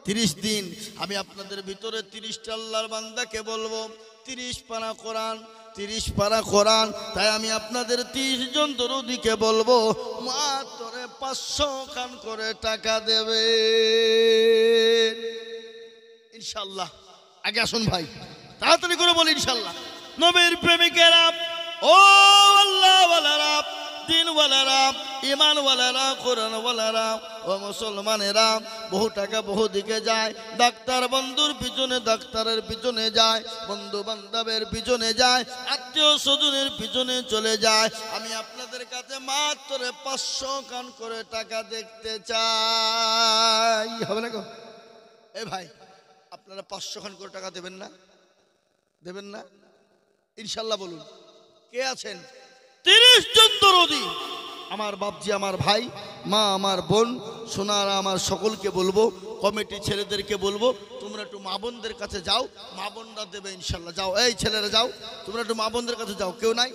30 দিন। আমি আপনাদের ভিতরে 30টা আল্লাহর বান্দাকে বলবো, 30 পারা কোরআন, 30 পারা কোরআন। তাই আমি আপনাদের 30 জন দরুদিকে বলবো, মাত্র 500 খান করে টাকা দেবে। ইনশাআল্লাহ। আগে আসুন ভাই, তাড়াতাড়ি করে বলি ইনশাআল্লাহ। নবীর প্রেমিকেরা, ও আল্লাহ ওয়ালারা, দিন ওয়ালারা, ইমান ওয়ালারা, কোরআন ওয়ালারা, ও মুসলমানেরা, বহু টাকা বহু দিকে যায়। ডাক্তার বন্ধুর পিছনে, ডাক্তারের পিছনে যায়, বন্ধু বান্ধবের পিছনে যায়, আত্মীয় স্বজনের পিছনে চলে যায়। আমি আপনাদের কাছে মাত্র 500 খান করে টাকা দেখতে চাই। হবে না গো? এ ভাই, আপনারা 500 খান করে টাকা দেবেন না? দেবেন না ইনশাআল্লাহ? বলুন কে আছেন? 30 জন দরদি আমার বাপজি, আমার ভাই, মা, আমার বোন, সোনারা, আমার সকলকে বলবো, কমিটি ছেলেদেরকে বলবো, তোমরা একটু মা বোনদের কাছে যাও, মা বোনরা দেবে ইনশাআল্লাহ। যাও, এই ছেলেরা যাও, তোমরা একটু মা বোনদের কাছে যাও। কেউ নাই?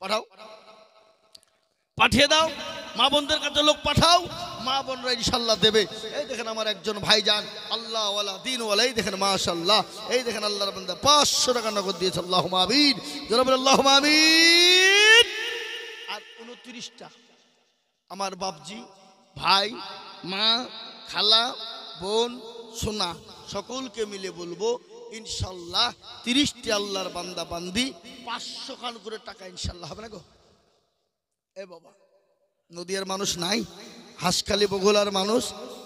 পাঠাও, পাঠিয়ে দাও, মা বোনদের কাছে লোক পাঠাও, মা বোনরা ইনশাআল্লাহ দেবে। এই দেখেন আমার একজন ভাইজান, আল্লাহ ওয়ালা, দিন ওয়ালা, এই দেখেন মাশাআল্লাহ, এই দেখেন আল্লাহর বান্দা 500 টাকা নগদ দিয়েছে। আল্লাহুম্মা আমিন, জনাব আল্লাহুম্মা আমিন। আর 29টা আমার বাপজি, ভাই, মা, খালা, বোন, সোনা, সকলকে মিলে বলবো ইনশাআল্লাহ 30টি আল্লাহর বান্দা বান্দি 500 খান করে টাকা ইনশাআল্লাহ। হবে না গো? এ বাবা, নদিয়ার মানুষ নাই, হাসখালি বগুলার মানুষ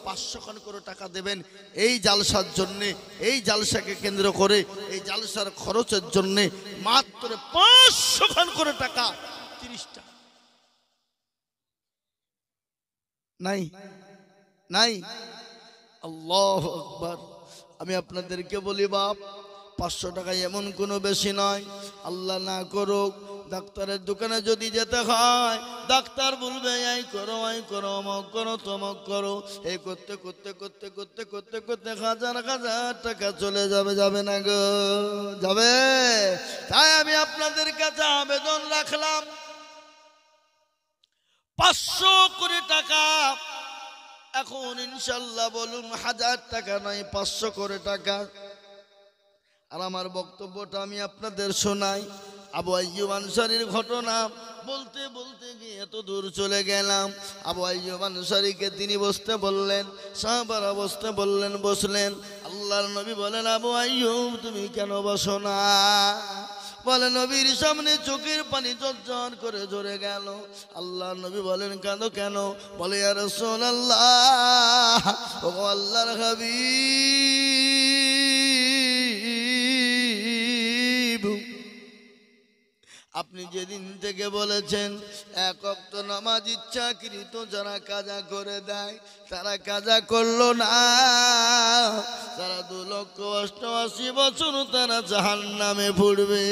500 খান করে টাকা দেবেন এই জালসার জন্যে, এই জালসাকে কেন্দ্র করে, এই জালসার খরচের জন্যে মাত্র 500 খান করে টাকা। 30টা নাই? নাই? আল্লাহু আকবার। আমি আপনাদেরকে বলি বাপ, 500 টাকা এমন কোনো বেশি নয়। আল্লাহ না করুক ডাক্তারের দোকানে যদি যেতে হয়, ডাক্তার বলবে এই করো, এই করো, অমক করো, তমক করো, এই করতে করতে করতে করতে করতে করতে হাজার হাজার টাকা চলে যাবে। যাবে না গো? যাবে। তাই আমি আপনাদের কাছে আবেদন রাখলাম, 500 করে টাকা এখন ইনশাআল্লাহ বলুন, 1000 টাকা নয়, 500 করে টাকা। আর আমার বক্তব্যটা আমি আপনাদের শোনাই। আবু আইয়ুব আনসারীর ঘটনা বলতে বলতে গিয়ে এত দূর চলে গেলাম। আবু আইয়ুব আনসারীকে তিনি বসতে বললেন, সাহাবারা বসতে বললেন, বসলেন। আল্লাহর নবী বলেন, আবু আইয়ুব তুমি কেন বসো না? বলে নবীর সামনে চোখের পানি ঝরঝর করে ঝরে গেল। আল্লাহর নবী বলেন, কেন কেন? বলে ইয়া রাসূলুল্লাহ, ও আল্লাহর হাবিব, আপনি যেদিন থেকে বলেছেন এক ওয়াক্ত নামাজ ইচ্ছাকৃত যারা কাজা করে দেয়, তারা কাজা করলো না, তারা 2,88,000 বছর তারা জাহান্নামে পড়বে।